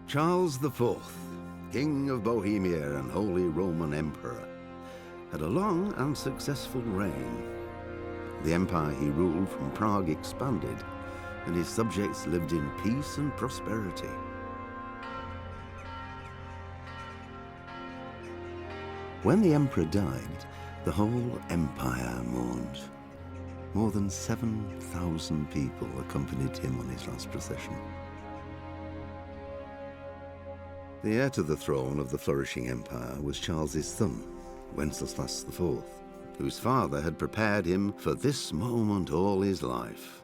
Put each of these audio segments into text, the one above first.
Charles IV, King of Bohemia and Holy Roman Emperor, had a long and successful reign. The empire he ruled from Prague expanded, and his subjects lived in peace and prosperity. When the emperor died, the whole empire mourned. More than 7,000 people accompanied him on his last procession. The heir to the throne of the flourishing empire was Charles's son, Wenceslas IV, whose father had prepared him for this moment all his life.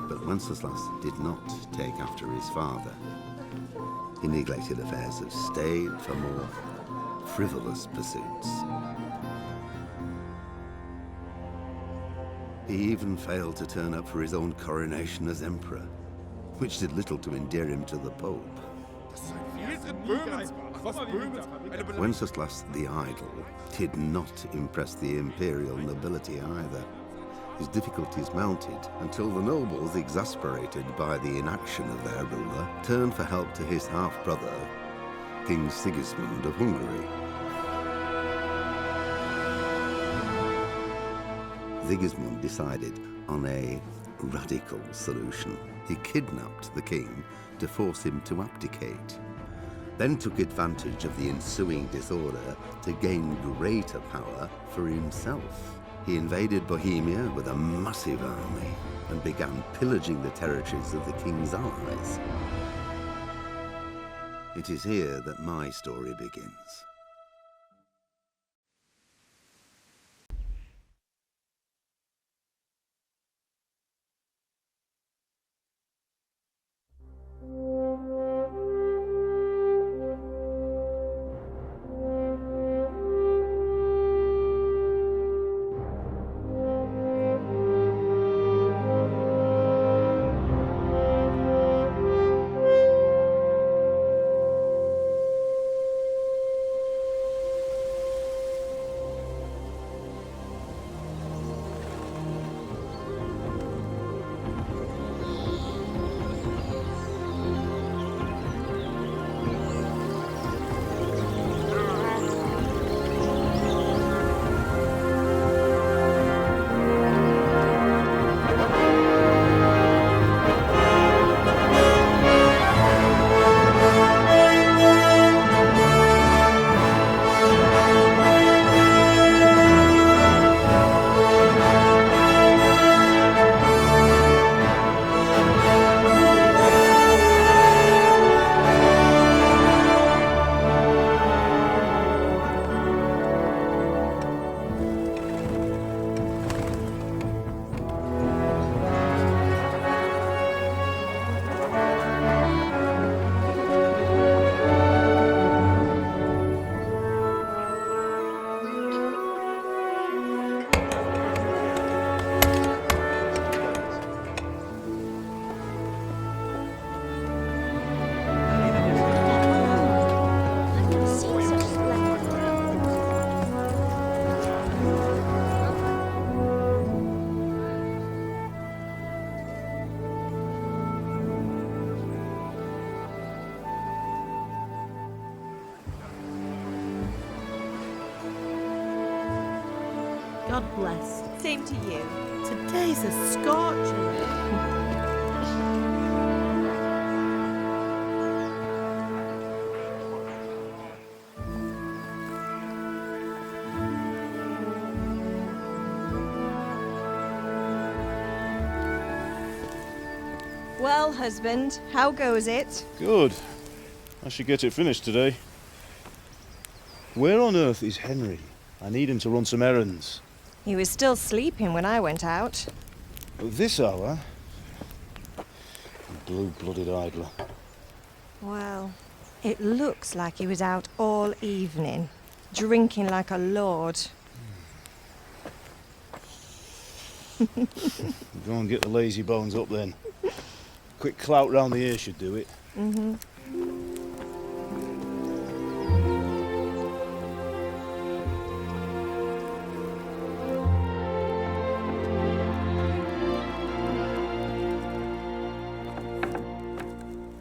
But Wenceslas did not take after his father. He neglected affairs of state for more frivolous pursuits. He even failed to turn up for his own coronation as emperor, which did little to endear him to the Pope. Wenceslas the Idle did not impress the imperial nobility either. His difficulties mounted until the nobles, exasperated by the inaction of their ruler, turned for help to his half-brother, King Sigismund of Hungary. Sigismund decided on a radical solution. He kidnapped the king to force him to abdicate, then took advantage of the ensuing disorder to gain greater power for himself. He invaded Bohemia with a massive army and began pillaging the territories of the king's allies. It is here that my story begins. God bless. Same to you. Today's a scorcher. Well, husband, how goes it? Good. I should get it finished today. Where on earth is Henry? I need him to run some errands. He was still sleeping when I went out. At this hour? Blue-blooded idler. Well, it looks like he was out all evening, drinking like a lord. Go and get the lazy bones up then. Quick clout round the ear should do it. Mm-hmm.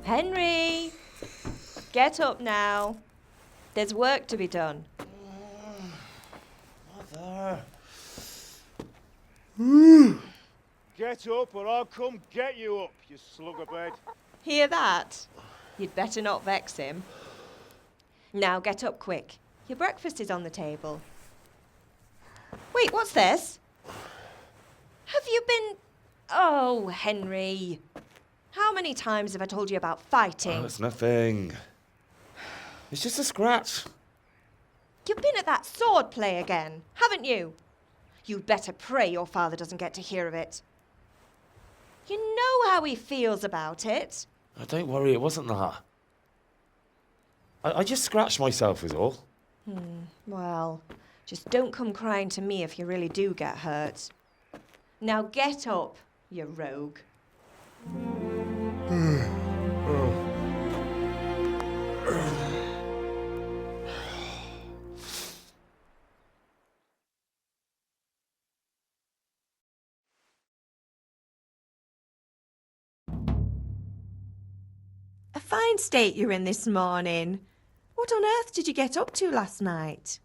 Henry! Get up now. There's work to be done. Mother. Get up or I'll come get you up, you slug of bed. Hear that? You'd better not vex him. Now get up quick. Your breakfast is on the table. Wait, what's this? Have you been... Oh, Henry. How many times have I told you about fighting? Oh, it's nothing. It's just a scratch. You've been at that sword play again, haven't you? You'd better pray your father doesn't get to hear of it. You know how he feels about it. Oh, don't worry, it wasn't that. I just scratched myself is all. Well, just don't come crying to me if you really do get hurt. Now get up, you rogue. A fine state you're in this morning. What on earth did you get up to last night?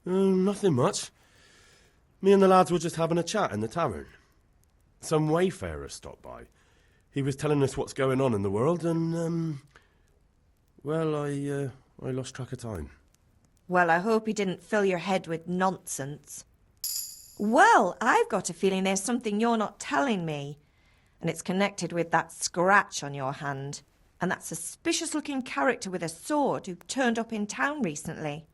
Nothing much. Me and the lads were just having a chat in the tavern. Some wayfarer stopped by. He was telling us what's going on in the world and, well, I lost track of time. Well, I hope he didn't fill your head with nonsense. Well, I've got a feeling there's something you're not telling me. And it's connected with that scratch on your hand. And that suspicious-looking character with a sword who turned up in town recently.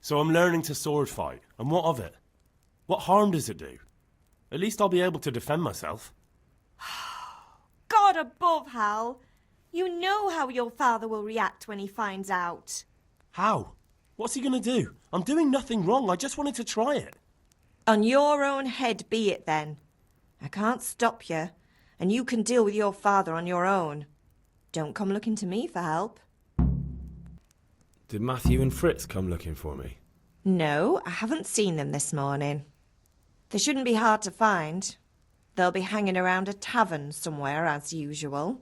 So I'm learning to sword fight, and what of it? What harm does it do? At least I'll be able to defend myself. God above, Hal! You know how your father will react when he finds out. How? What's he going to do? I'm doing nothing wrong, I just wanted to try it. On your own head be it then. I can't stop you, and you can deal with your father on your own. Don't come looking to me for help. Did Matthew and Fritz come looking for me? No, I haven't seen them this morning. They shouldn't be hard to find. They'll be hanging around a tavern somewhere, as usual.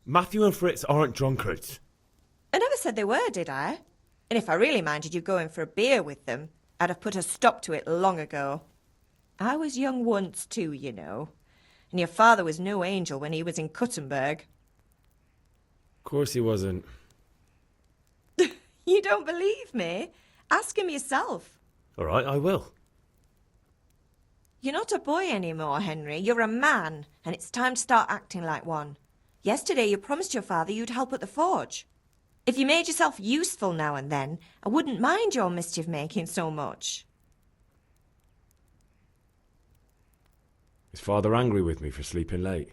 Matthew and Fritz aren't drunkards. I never said they were, did I? And if I really minded you going for a beer with them, I'd have put a stop to it long ago. I was young once too, you know. And your father was no angel when he was in Cuttenberg. Of course he wasn't. You don't believe me? Ask him yourself. All right, I will. You're not a boy anymore, Henry. You're a man, and it's time to start acting like one. Yesterday you promised your father you'd help at the forge. If you made yourself useful now and then, I wouldn't mind your mischief-making so much. Is Father angry with me for sleeping late?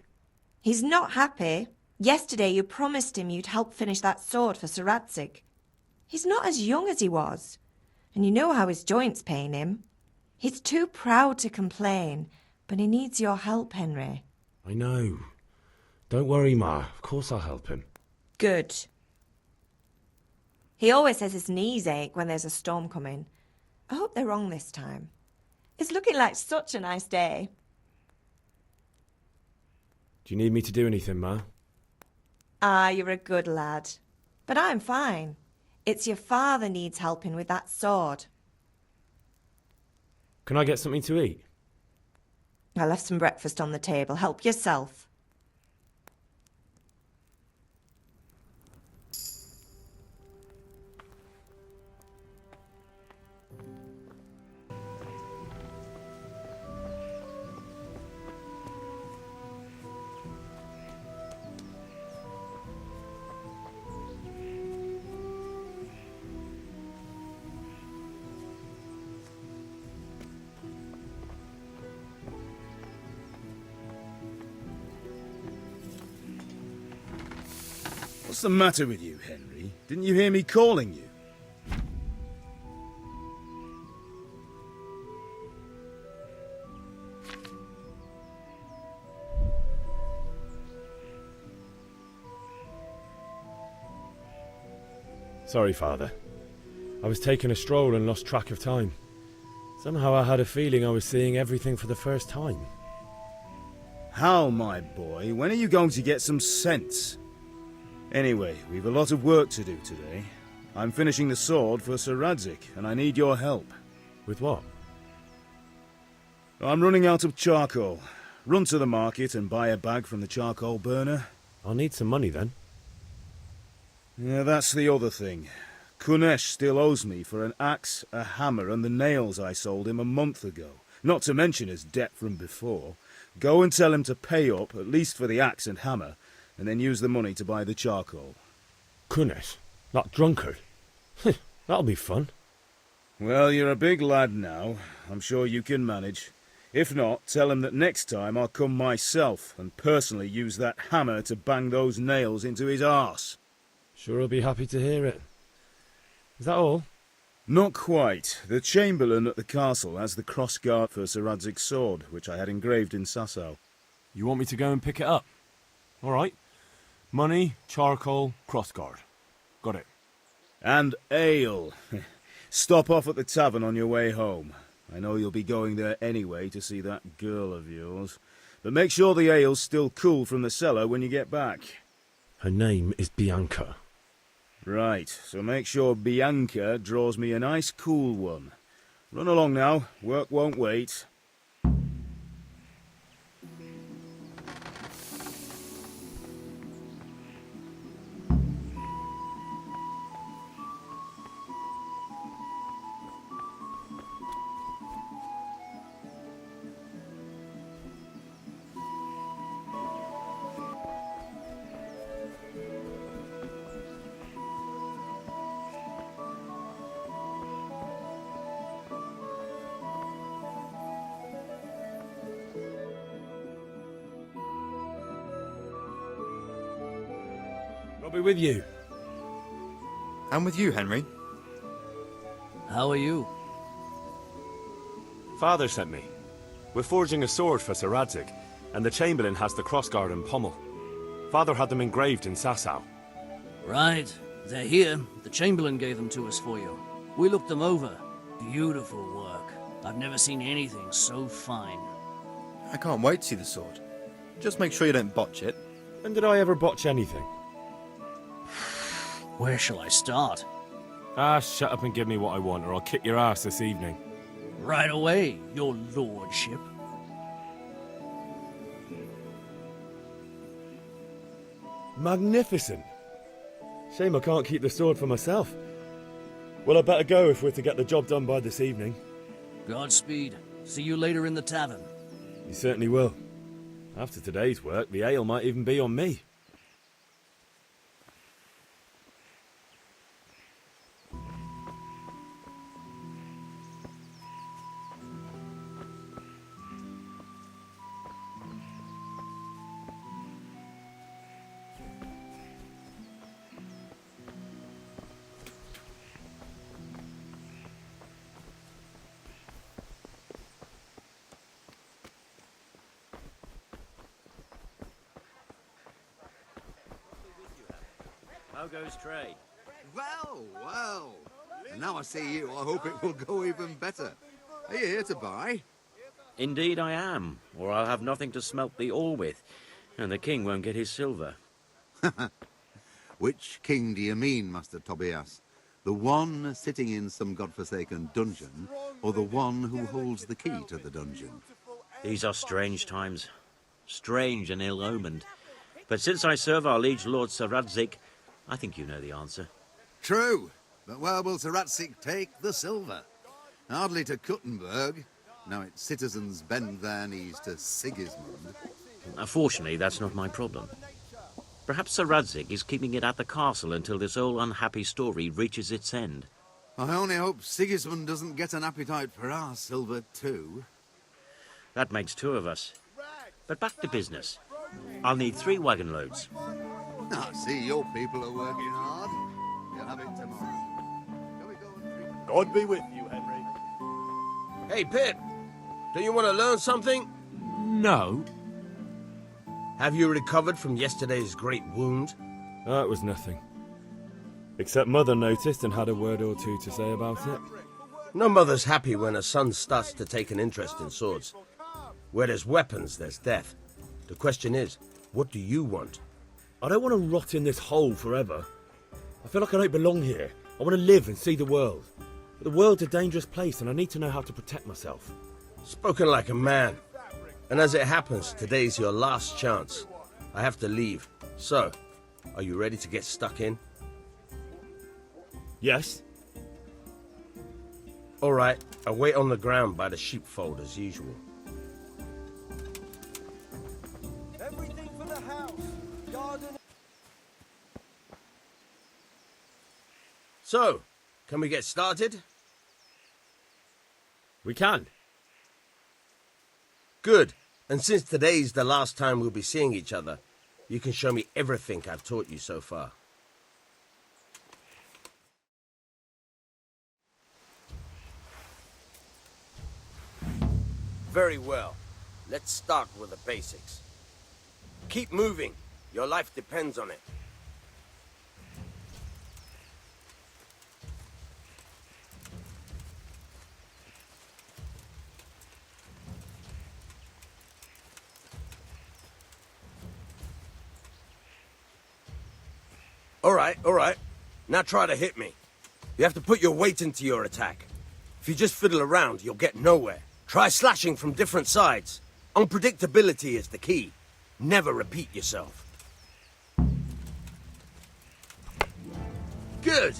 He's not happy. Yesterday you promised him you'd help finish that sword for Sir Radzig. He's not as young as he was, and you know how his joints pain him. He's too proud to complain, but he needs your help, Henry. I know. Don't worry, Ma. Of course I'll help him. Good. He always says his knees ache when there's a storm coming. I hope they're wrong this time. It's looking like such a nice day. Do you need me to do anything, Ma? Ah, you're a good lad. But I'm fine. It's your father needs helping with that sword. Can I get something to eat? I left some breakfast on the table. Help yourself. What's the matter with you, Henry? Didn't you hear me calling you? Sorry, Father. I was taking a stroll and lost track of time. Somehow I had a feeling I was seeing everything for the first time. How, my boy? When are you going to get some sense? Anyway, we've a lot of work to do today. I'm finishing the sword for Sir Radzig, and I need your help. With what? I'm running out of charcoal. Run to the market and buy a bag from the charcoal burner. I'll need some money then. Yeah, that's the other thing. Kunesh still owes me for an axe, a hammer, and the nails I sold him a month ago. Not to mention his debt from before. Go and tell him to pay up, at least for the axe and hammer, and then use the money to buy the charcoal. Kunesh? That drunkard? That'll be fun. Well, you're a big lad now. I'm sure you can manage. If not, tell him that next time I'll come myself and personally use that hammer to bang those nails into his arse. Sure he'll be happy to hear it. Is that all? Not quite. The Chamberlain at the castle has the crossguard for Sir Radzig's sword, which I had engraved in Sasau. You want me to go and pick it up? All right. Money, charcoal, crossguard. Got it. And ale. Stop off at the tavern on your way home. I know you'll be going there anyway to see that girl of yours. But make sure the ale's still cool from the cellar when you get back. Her name is Bianca. Right, so make sure Bianca draws me a nice cool one. Run along now, work won't wait. I'll be with you. I'm with you, Henry. How are you? Father sent me. We're forging a sword for Sir Radzig, and the Chamberlain has the crossguard and pommel. Father had them engraved in Sasau. Right. They're here. The Chamberlain gave them to us for you. We looked them over. Beautiful work. I've never seen anything so fine. I can't wait to see the sword. Just make sure you don't botch it. When did I ever botch anything? Where shall I start? Shut up and give me what I want, or I'll kick your ass this evening. Right away, your lordship. Magnificent. Shame I can't keep the sword for myself. Well, I better go if we're to get the job done by this evening. Godspeed. See you later in the tavern. You certainly will. After today's work, the ale might even be on me. How goes trade? Well, well. And now I see you, I hope it will go even better. Are you here to buy? Indeed I am, or I'll have nothing to smelt the ore with, and the king won't get his silver. Which king do you mean, Master Tobias? The one sitting in some godforsaken dungeon, or the one who holds the key to the dungeon? These are strange times, strange and ill-omened. But since I serve our liege lord Sir Radzig, I think you know the answer. True, but where will Sir Radzig take the silver? Hardly to Kuttenberg. Now its citizens bend their knees to Sigismund. Fortunately, that's not my problem. Perhaps Sir Radzig is keeping it at the castle until this whole unhappy story reaches its end. I only hope Sigismund doesn't get an appetite for our silver too. That makes two of us. But back to business. I'll need 3 wagon loads. I see your people are working hard. You'll have it tomorrow. Shall we go and drink? God be with you, Henry. Hey, Pip. Do you want to learn something? No. Have you recovered from yesterday's great wound? That was nothing. Except Mother noticed and had a word or two to say about it. No mother's happy when her son starts to take an interest in swords. Where there's weapons, there's death. The question is, what do you want? I don't want to rot in this hole forever. I feel like I don't belong here. I want to live and see the world. But the world's a dangerous place and I need to know how to protect myself. Spoken like a man. And as it happens, today's your last chance. I have to leave. So, are you ready to get stuck in? Yes? All right, I'll wait on the ground by the sheepfold as usual. Everything for the house. Garden. So, can we get started? We can. Good. And since today's the last time we'll be seeing each other, you can show me everything I've taught you so far. Very well. Let's start with the basics. Keep moving. Your life depends on it. All right. Now try to hit me. You have to put your weight into your attack. If you just fiddle around, you'll get nowhere. Try slashing from different sides. Unpredictability is the key. Never repeat yourself. Good.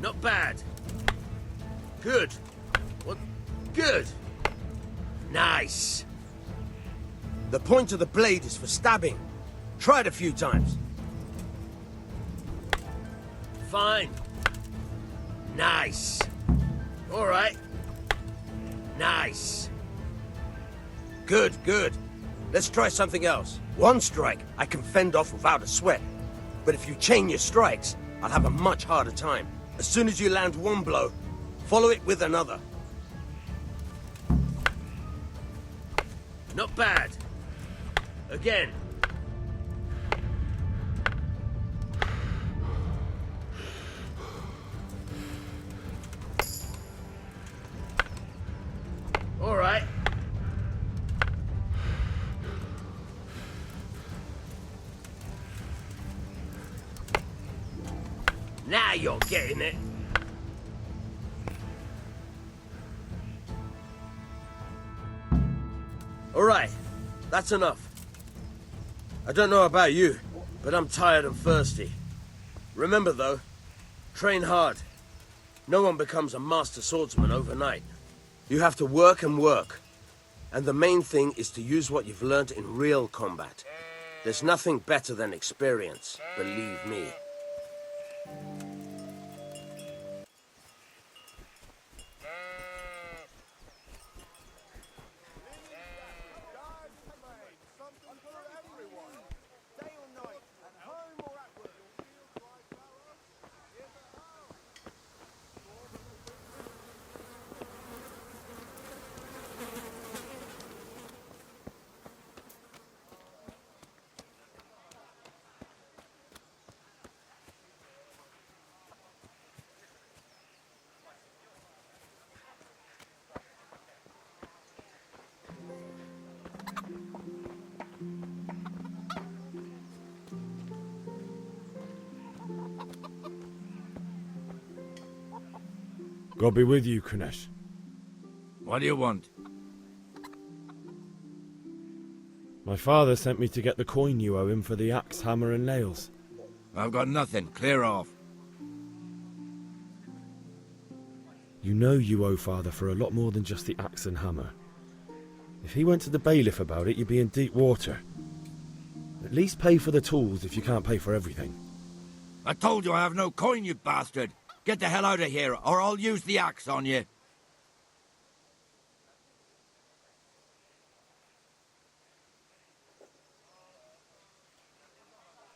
Not bad. Good. What? Good. Nice. The point of the blade is for stabbing. Try it a few times. Fine. Nice. All right. Nice. Good, good. Let's try something else. One strike I can fend off without a sweat. But if you chain your strikes, I'll have a much harder time. As soon as you land one blow, follow it with another. Not bad. Again. All right. Now you're getting it. All right, that's enough. I don't know about you, but I'm tired and thirsty. Remember though, train hard. No one becomes a master swordsman overnight. You have to work and work. And the main thing is to use what you've learned in real combat. There's nothing better than experience, believe me. God be with you, Kunesh. What do you want? My father sent me to get the coin you owe him for the axe, hammer and nails. I've got nothing. Clear off. You know you owe father for a lot more than just the axe and hammer. If he went to the bailiff about it, you'd be in deep water. At least pay for the tools if you can't pay for everything. I told you I have no coin, you bastard. Get the hell out of here, or I'll use the axe on you.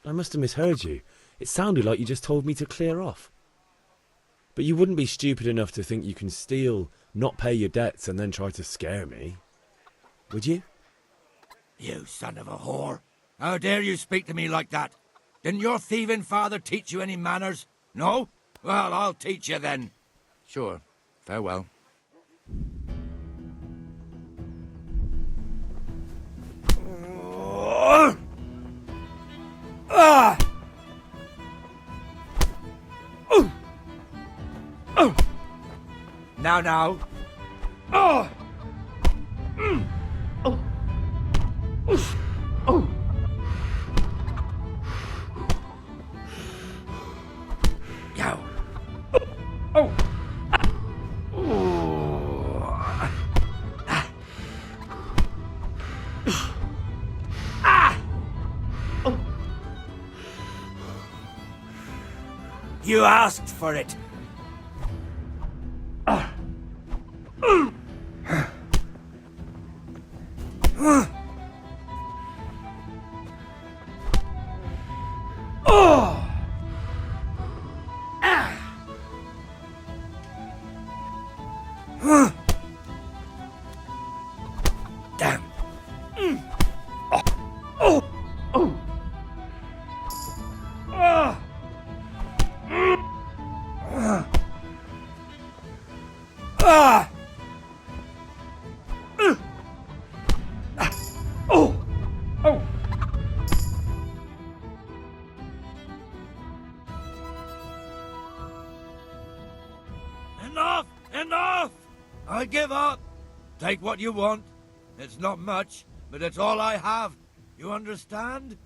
I must have misheard you. It sounded like you just told me to clear off. But you wouldn't be stupid enough to think you can steal, not pay your debts, and then try to scare me. Would you? You son of a whore. How dare you speak to me like that? Didn't your thieving father teach you any manners? No? Well, I'll teach you then. Sure, Farewell. Now. You asked for it. Damn. Enough! I give up. Take what you want. It's not much, but it's all I have. You understand?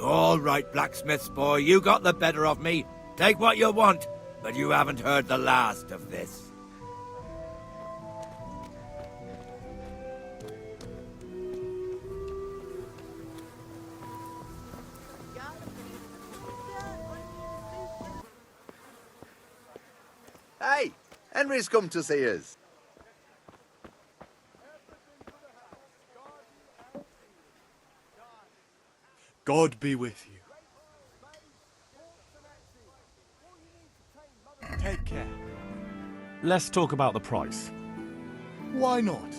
All right, blacksmith's boy, you got the better of me. Take what you want, but you haven't heard the last of this. Hey, Henry's come to see us. God be with you. Take care. Let's talk about the price. Why not?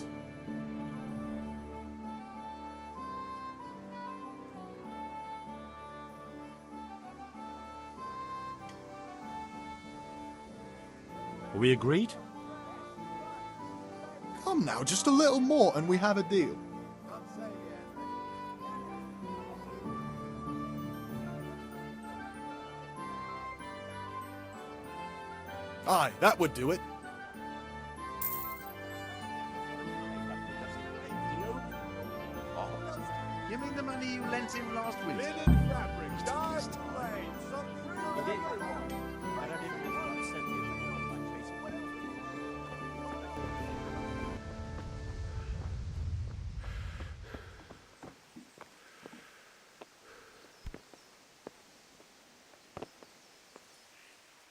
Are we agreed? Come now, just a little more and we have a deal. Aye, that would do it. You mean the money you lent him last week? Linen fabric, dyed plain, some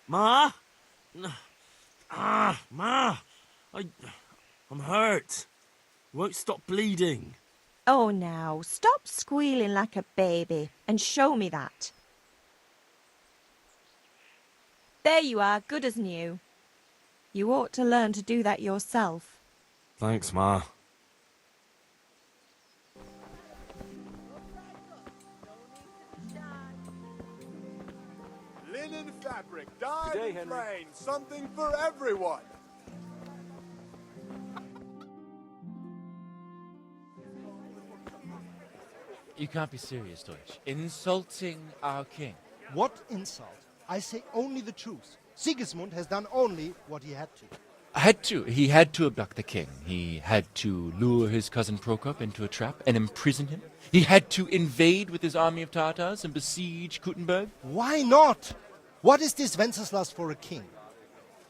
Ma? Ma! I'm hurt. Won't stop bleeding. Oh, now, stop squealing like a baby and show me that. There you are, good as new. You ought to learn to do that yourself. Thanks, Ma. Linen fabric, dyed Good day, and Henry. plain, something for everyone. You can't be serious, Deutsch. Insulting our king. What insult? I say only the truth. Sigismund has done only what he had to. He had to abduct the king. He had to lure his cousin Prokop into a trap and imprison him. He had to invade with his army of Tatars and besiege Kuttenberg. Why not? What is this Wenceslas for a king?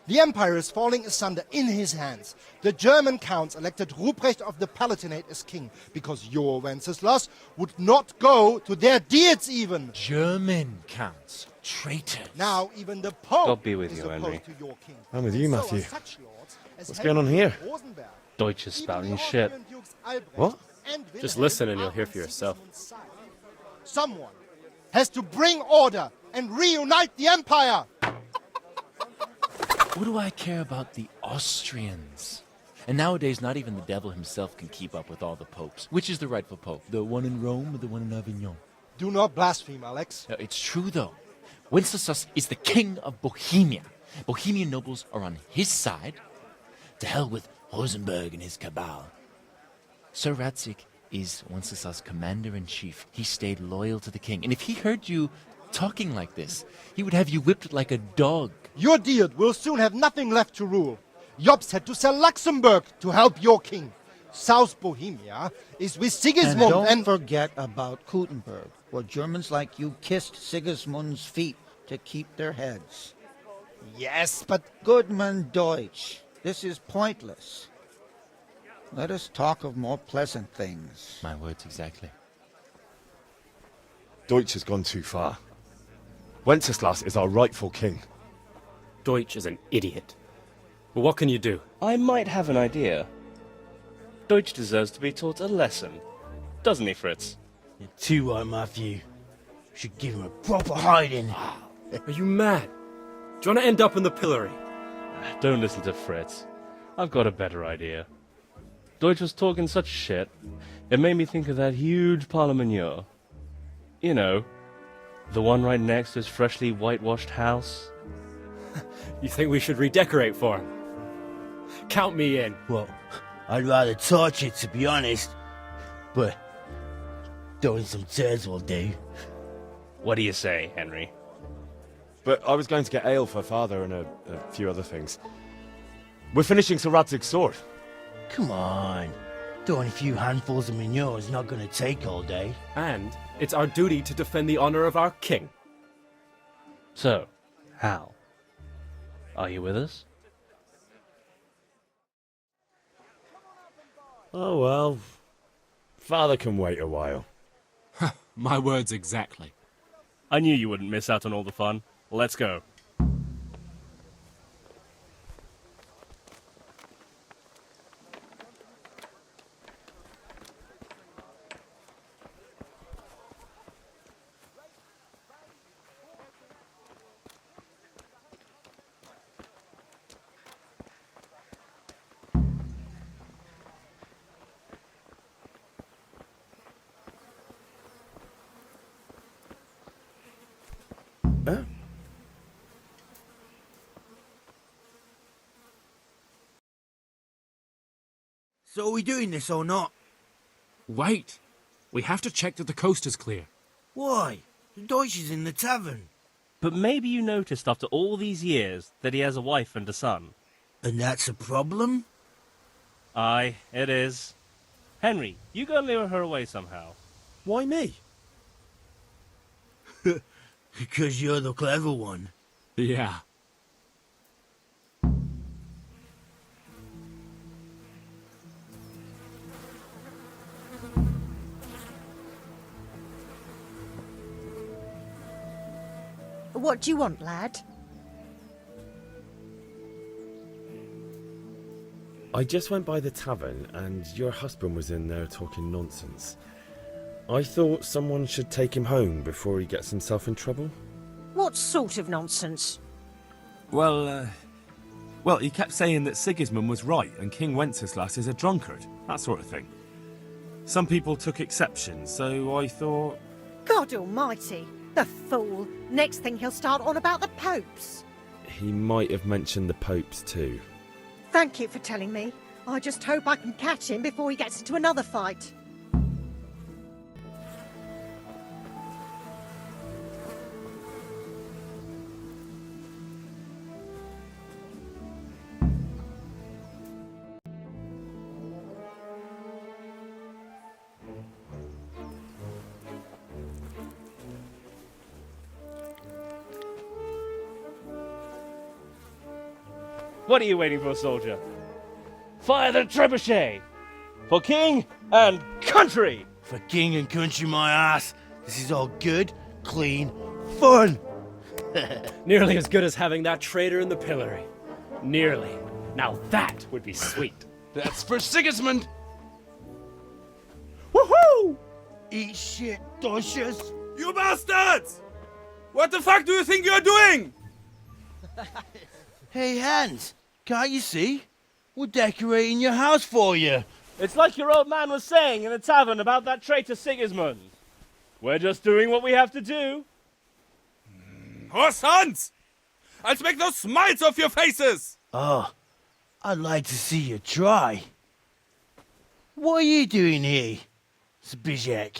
The empire is falling asunder in his hands. The German counts elected Ruprecht of the Palatinate as king because your Wenceslas would not go to their deeds even. German counts. Traitors. Now even the Pope God be with is you, opposed Henry. to your king. I'm with you, So are Matthew. such lords as What's Henry going on here? Rosenberg. Deutsch is Even spouting the shit. Austrian dukes Albrecht What? and Just Wilhelm listen and you'll are hear on for yourself. Sigismund's side. Someone has to bring order and reunite the empire. What do I care about the Austrians? And nowadays, not even the devil himself can keep up with all the popes. Which is the rightful pope? The one in Rome or the one in Avignon? Do not blaspheme, Alex. No, it's true, though. Wenceslas is the king of Bohemia. Bohemian nobles are on his side. To hell with Rosenberg and his cabal. Sir Radzik is Wenceslas' commander-in-chief. He stayed loyal to the king. And if he heard you talking like this, he would have you whipped like a dog. Your Diet will soon have nothing left to rule. Jobst had to sell Luxembourg to help your king. South Bohemia is with Sigismund And don't forget about Kuttenberg, where Germans like you kissed Sigismund's feet to keep their heads. Yes, but... Goodman Deutsch, this is pointless. Let us talk of more pleasant things. My words exactly. Deutsch has gone too far. Wenceslas is our rightful king. Deutsch is an idiot. But what can you do? I might have an idea. Deutsch deserves to be taught a lesson. Doesn't he, Fritz? You're too right, Matthew. Should give him a proper hiding. Are you mad? Do you want to end up in the pillory? Don't listen to Fritz. I've got a better idea. Deutsch was talking such shit, it made me think of that huge parliament. You know, the one right next to his freshly whitewashed house. You think we should redecorate for him? Count me in. Well, I'd rather torch it, to be honest. But throwing some turds will do. What do you say, Henry? But I was going to get ale for father and a few other things. We're finishing Sir Radzig's sword. Come on. Throwing a few handfuls of manure is not going to take all day. And it's our duty to defend the honor of our king. So, Hal, are you with us? Oh well. Father can wait a while. My words exactly. I knew you wouldn't miss out on all the fun. Let's go. Huh? So are we doing this or not? Wait. We have to check that the coast is clear. Why? The Deutsch is in the tavern. But maybe you noticed after all these years that he has a wife and a son. And that's a problem? Aye, it is. Henry, you go lure her away somehow. Why me? Because you're the clever one. Yeah. What do you want, lad? I just went by the tavern and your husband was in there talking nonsense. I thought someone should take him home before he gets himself in trouble. What sort of nonsense? Well, he kept saying that Sigismund was right and King Wenceslas is a drunkard, that sort of thing. Some people took exception, so I thought... God almighty, the fool. Next thing he'll start on about the popes. He might have mentioned the popes too. Thank you for telling me. I just hope I can catch him before he gets into another fight. What are you waiting for, soldier? Fire the trebuchet! For king and country! For king and country, my ass. This is all good, clean, fun. Nearly as good as having that traitor in the pillory. Nearly. Now that would be sweet. That's for Sigismund! Woohoo! Eat shit, Docious. You bastards! What the fuck do you think you're doing? Hey, Hans, can't you see? We're decorating your house for you. It's like your old man was saying in the tavern about that traitor Sigismund. We're just doing what we have to do. Oh, sons! I'll make those smiles off your faces! Oh, I'd like to see you try. What are you doing here, Zbigniew?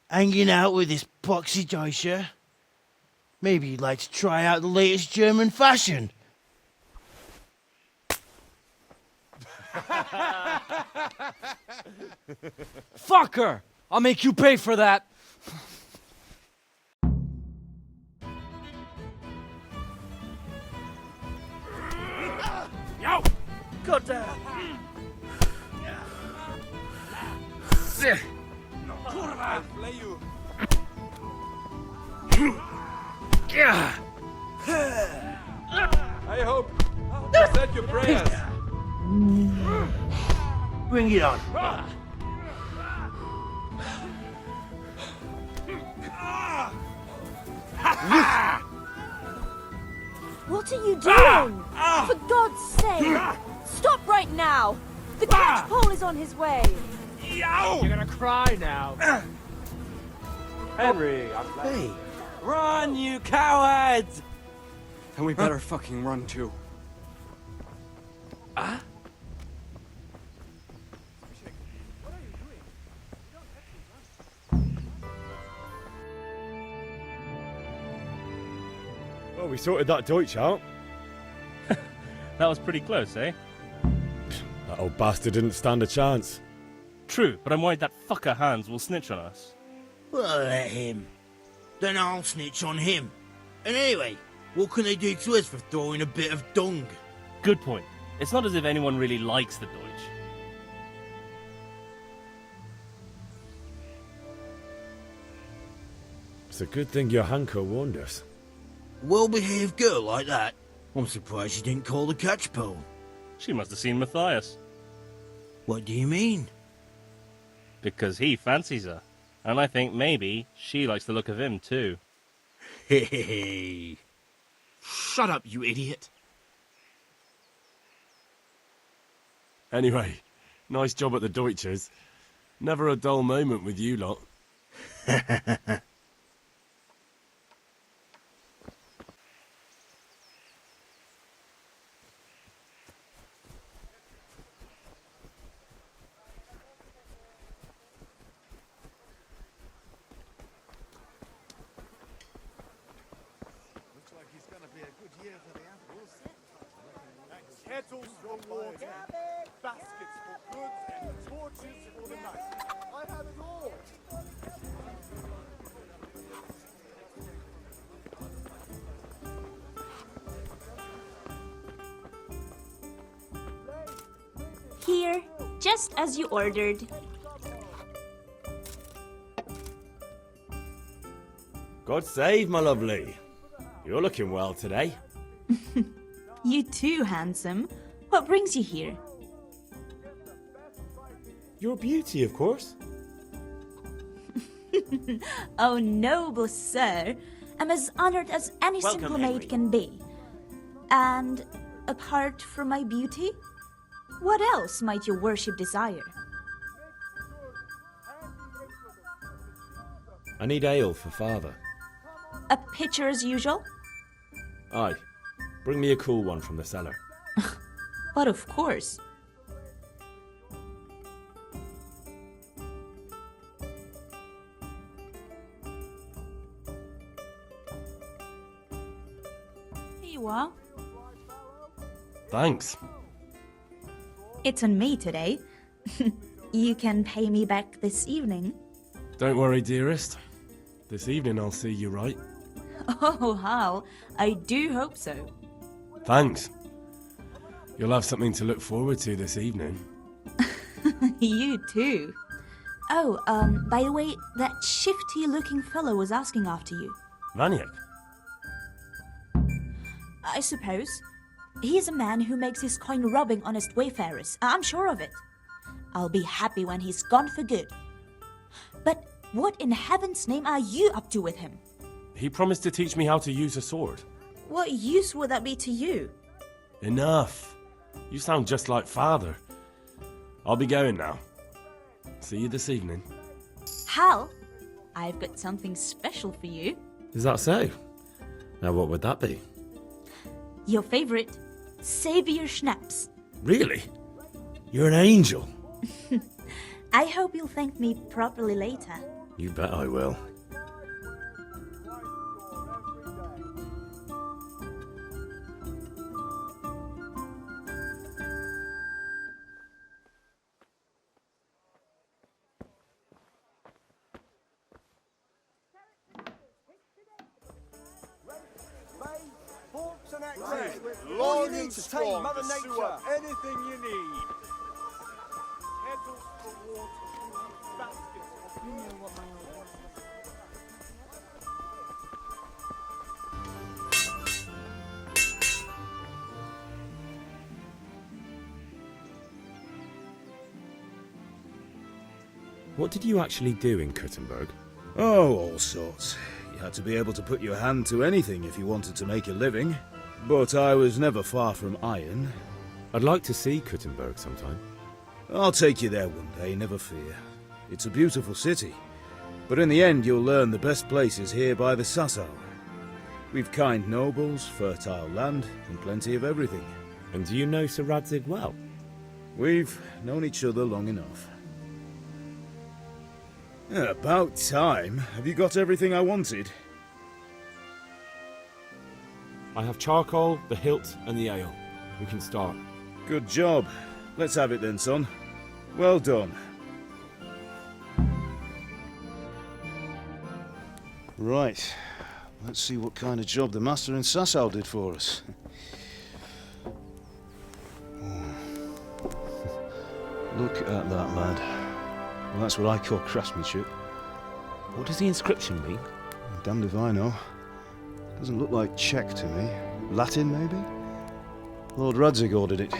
Hanging out with this poxy Deutscher? Maybe you'd like to try out the latest German fashion. Fucker! I'll make you pay for that. Yo! Got that. Kurwa! Play you. I hope you said your prayers. Bring it on. What are you doing? For God's sake! Stop right now! The catchpole is on his way! You're gonna cry now. Henry, Hey. Run, you cowards! And we better fucking run too. Well, we sorted that Deutsch out. That was pretty close, eh? That old bastard didn't stand a chance. True, but I'm worried that fucker Hans will snitch on us. Well, let him. Then I'll snitch on him. And anyway, what can they do to us for throwing a bit of dung? Good point. It's not as if anyone really likes the Deutsch. It's a good thing your Hanko warned us. Well-behaved girl like that. I'm surprised she didn't call the catchpole. She must have seen Matthias. What do you mean? Because he fancies her. And I think maybe she likes the look of him too. Hey. Shut up, you idiot. Anyway, nice job at the Deutschers. Never a dull moment with you lot. Kettles for water, baskets for goods, and torches for the night. I have it all. Here, just as you ordered. God save, my lovely. You're looking well today. You too, handsome. What brings you here? Your beauty, of course. Oh, noble sir. I'm as honored as any Welcome, simple Henry. maid can be. And apart from my beauty, what else might your worship desire? I need ale for father. A pitcher as usual? Aye. Bring me a cool one from the cellar. But of course. Here you are. Thanks. It's on me today. You can pay me back this evening. Don't worry, dearest. This evening I'll see you right. Oh, Hal, I do hope so. Thanks. You'll have something to look forward to this evening. You too. Oh, by the way, that shifty-looking fellow was asking after you. Vaniak? I suppose. He's a man who makes his coin robbing honest wayfarers. I'm sure of it. I'll be happy when he's gone for good. But what in heaven's name are you up to with him? He promised to teach me how to use a sword. What use would that be to you? Enough. You sound just like father. I'll be going now. See you this evening. Hal, I've got something special for you. Is that so? Now what would that be? Your favorite, Savior Schnapps. Really? You're an angel. I hope you'll thank me properly later. You bet I will. Forks and axes. Right. All Long you need and to tame strong Mother to Nature. sew up anything you need. Kettles for water, baskets for You know what my old one What did you actually do in Kuttenberg? Oh, all sorts. You had to be able to put your hand to anything if you wanted to make a living. But I was never far from iron. I'd like to see Kuttenberg sometime. I'll take you there one day, never fear. It's a beautiful city. But in the end, you'll learn the best places here by the Sasau. We've kind nobles, fertile land, and plenty of everything. And do you know Sir Radzig well? We've known each other long enough. About time. Have you got everything I wanted? I have charcoal, the hilt, and the ale. We can start. Good job. Let's have it then, son. Well done. Right. Let's see what kind of job the master in Sasau did for us. Look at that, lad. Well, that's what I call craftsmanship. What does the inscription mean? Damned if I know. Doesn't look like Czech to me. Latin, maybe? Lord Radzig ordered it.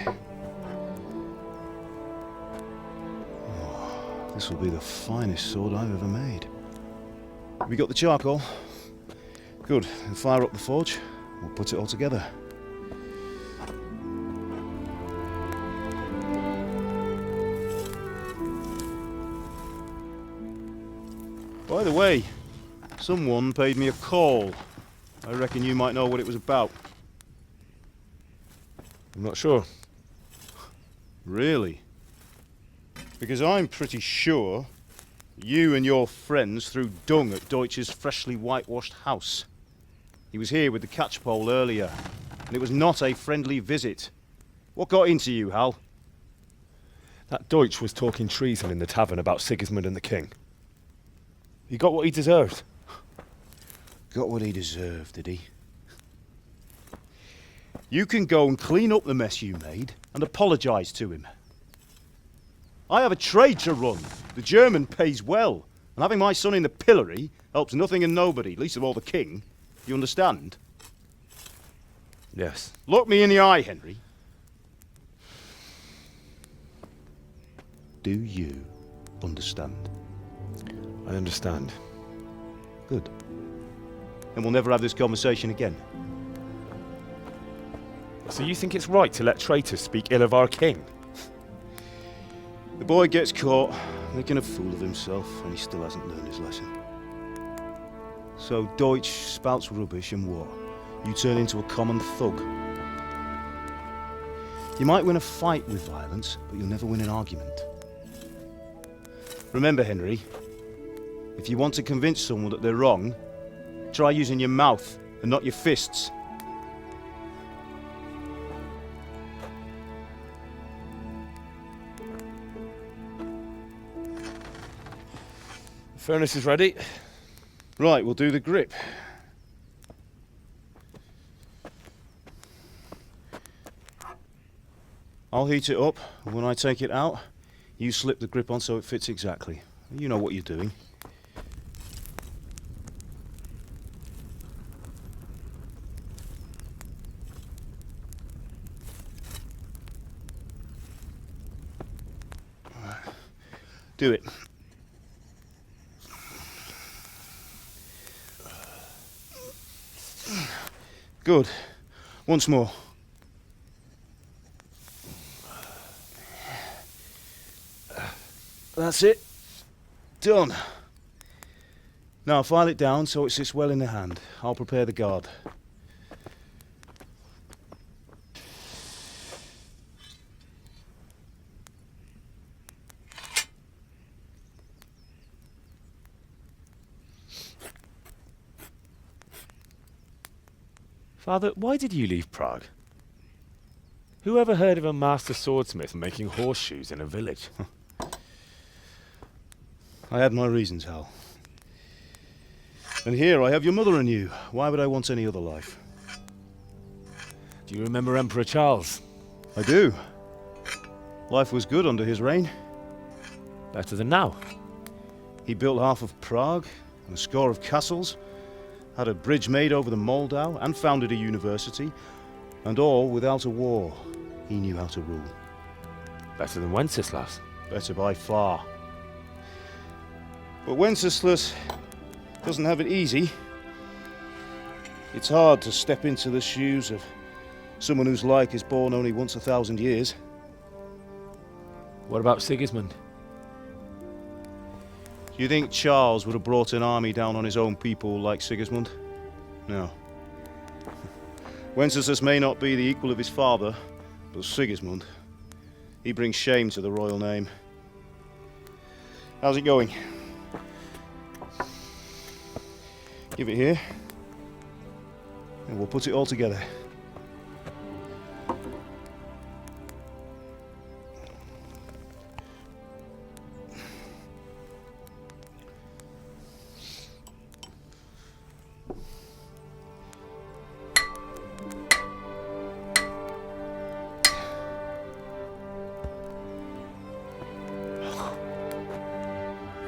Oh, this will be the finest sword I've ever made. Have you got the charcoal? Good. Then fire up the forge. We'll put it all together. By the way, someone paid me a call. I reckon you might know what it was about. I'm not sure. Really? Because I'm pretty sure you and your friends threw dung at Deutsch's freshly whitewashed house. He was here with the catchpole earlier, and it was not a friendly visit. What got into you, Hal? That Deutsch was talking treason in the tavern about Sigismund and the king. He got what he deserved. Got what he deserved, did he? You can go and clean up the mess you made and apologise to him. I have a trade to run. The German pays well, and having my son in the pillory helps nothing and nobody, least of all the king. You understand? Yes. Look me in the eye, Henry. Do you understand? I understand. Good. And we'll never have this conversation again. So you think it's right to let traitors speak ill of our king? The boy gets caught, making a fool of himself, and he still hasn't learned his lesson. So Deutsch spouts rubbish, and what? You turn into a common thug. You might win a fight with violence, but you'll never win an argument. Remember, Henry, if you want to convince someone that they're wrong, try using your mouth and not your fists. The furnace is ready. Right, we'll do the grip. I'll heat it up, and when I take it out, you slip the grip on so it fits exactly. You know what you're doing. Do it. Good. Once more. That's it. Done. Now file it down so it sits well in the hand. I'll prepare the guard. Father, why did you leave Prague? Who ever heard of a master swordsmith making horseshoes in a village? I had my reasons, Hal. And here I have your mother and you. Why would I want any other life? Do you remember Emperor Charles? I do. Life was good under his reign. Better than now. He built half of Prague and a score of castles, had a bridge made over the Moldau, and founded a university, and all without a war. He knew how to rule. Better than Wenceslas. Better by far. But Wenceslas doesn't have it easy. It's hard to step into the shoes of someone whose like is born only once 1,000 years. What about Sigismund? Do you think Charles would have brought an army down on his own people like Sigismund? No. Wenceslas may not be the equal of his father, but Sigismund, he brings shame to the royal name. How's it going? Give it here, and we'll put it all together.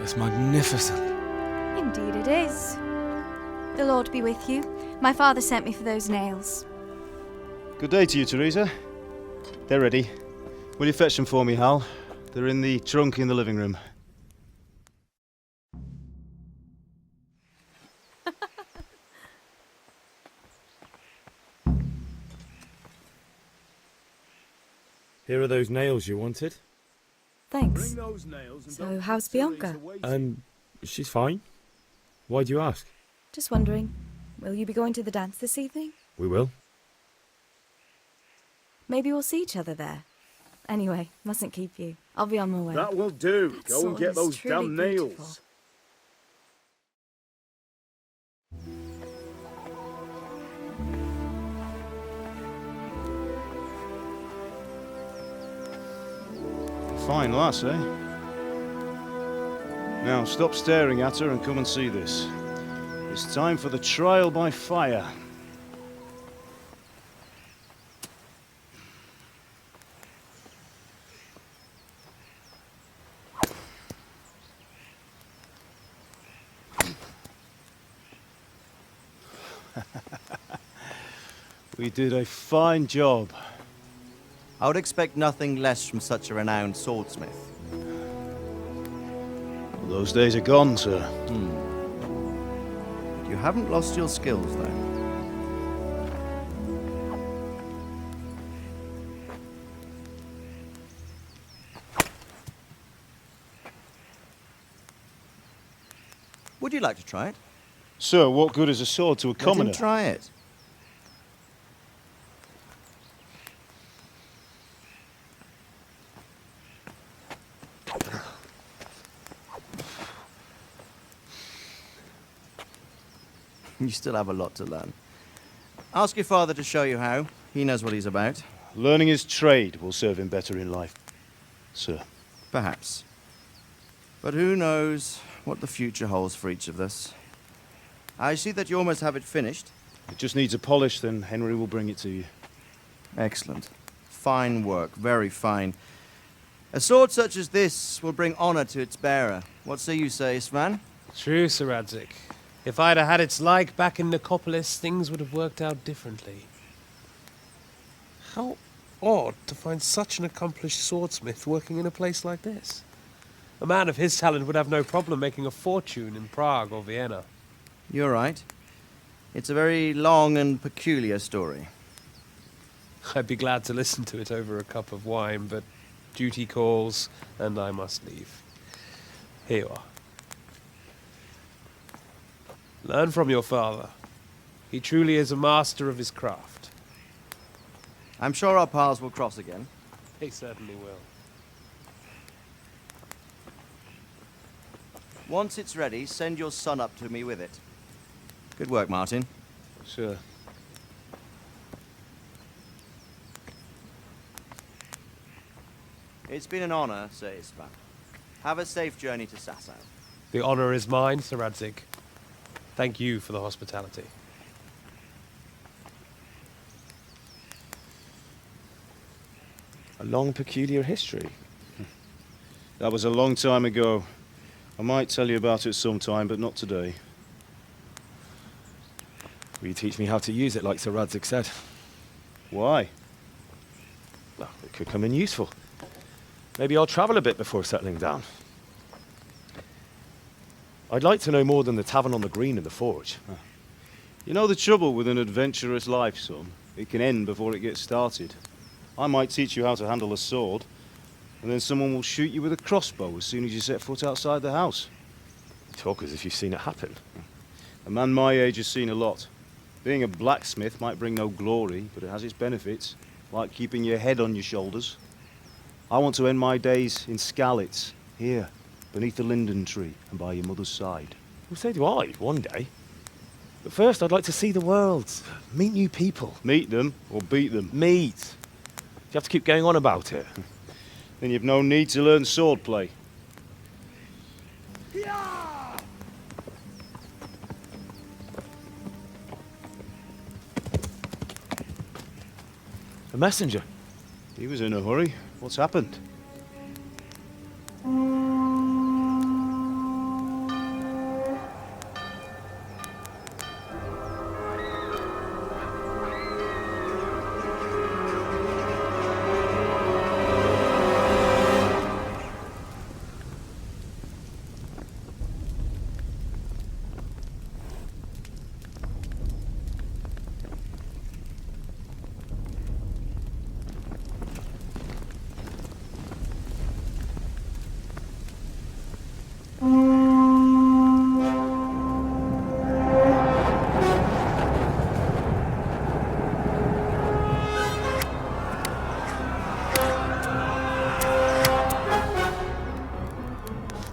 It's magnificent. Indeed it is. The Lord be with you. My father sent me for those nails. Good day to you, Teresa. They're ready. Will you fetch them for me, Hal? They're in the trunk in the living room. Here are those nails you wanted. Thanks. So, how's Bianca? She's fine. Why do you ask? Just wondering, will you be going to the dance this evening? We will. Maybe we'll see each other there. Anyway, mustn't keep you. I'll be on my way. That will do. That Go and sword get is those truly damn beautiful. nails. Fine lass, eh? Now stop staring at her and come and see this. It's time for the trial by fire. We did a fine job. I would expect nothing less from such a renowned swordsmith. Those days are gone, sir. But you haven't lost your skills, though. Would you like to try it? Sir, what good is a sword to a commoner? Let him try it. You still have a lot to learn. Ask your father to show you how. He knows what he's about. Learning his trade will serve him better in life, sir. Perhaps. But who knows what the future holds for each of us. I see that you almost have it finished. It just needs a polish, then Henry will bring it to you. Excellent. Fine work, very fine. A sword such as this will bring honor to its bearer. What say you, Svan? True, Sir Radzik. If I'd have had its like back in Nicopolis, things would have worked out differently. How odd to find such an accomplished swordsmith working in a place like this. A man of his talent would have no problem making a fortune in Prague or Vienna. You're right. It's a very long and peculiar story. I'd be glad to listen to it over a cup of wine, but duty calls, and I must leave. Here you are. Learn from your father. He truly is a master of his craft. I'm sure our paths will cross again. They certainly will. Once it's ready, send your son up to me with it. Good work, Martin. Sir. It's been an honor, Sir Istvan. Have a safe journey to Sasau. The honor is mine, Sir Radzik. Thank you for the hospitality. A long, peculiar history. That was a long time ago. I might tell you about it sometime, but not today. Will you teach me how to use it like Sir Radzik said? Why? Well, it could come in useful. Maybe I'll travel a bit before settling down. I'd like to know more than the tavern on the green and the forge. You know the trouble with an adventurous life, son? It can end before it gets started. I might teach you how to handle a sword, and then someone will shoot you with a crossbow as soon as you set foot outside the house. You talk as if you've seen it happen. A man my age has seen a lot. Being a blacksmith might bring no glory, but it has its benefits, like keeping your head on your shoulders. I want to end my days in Skalitz, here, beneath the linden tree and by your mother's side. Well, so do I, one day. But first, I'd like to see the world, meet new people. Meet them or beat them? Meet. You have to keep going on about it. Then you've no need to learn swordplay. A messenger. He was in a hurry. What's happened?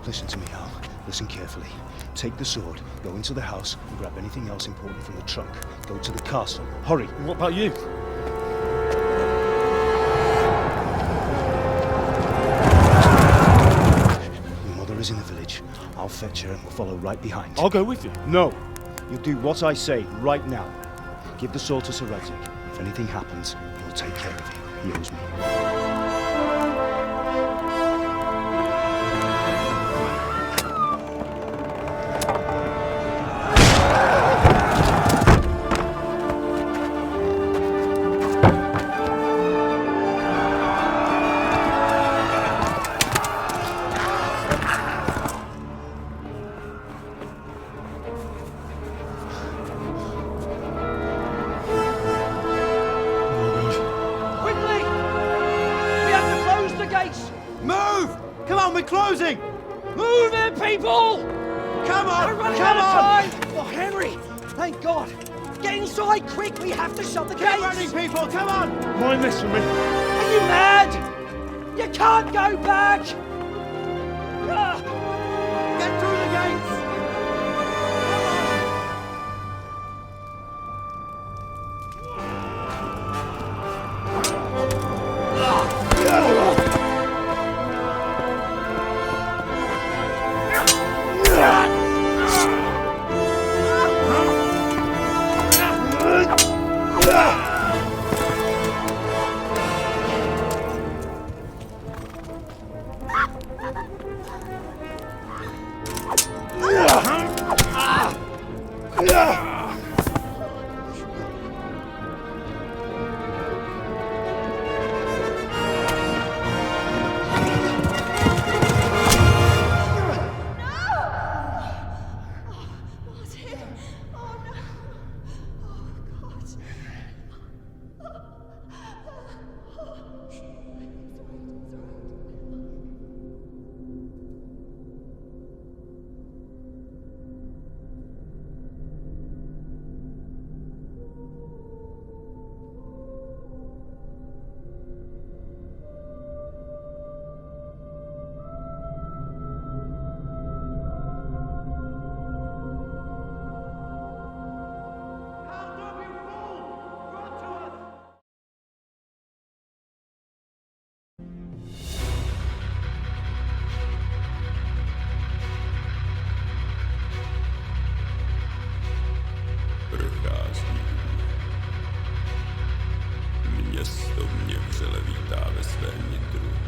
Listen to me, Al. Listen carefully. Take the sword, go into the house, and grab anything else important from the trunk. Go to the castle. Hurry! What about you? Your mother is in the village. I'll fetch her and we'll follow right behind. I'll go with you. No! You'll do what I say right now. Give the sword to Sir Radzik. If anything happens, he'll take care of you. He owes me. Move! Come on, we're closing! Move it, people! Come on! We're running Come out on! of time! Oh, Henry! Thank God! Get inside, quick! We have to shut the Keep gates! running, people! Come on! Mind this for me. Are you mad? You can't go back! Ah! Get through the gates! Prochází. Město mě vřele vítá ve svém nitru.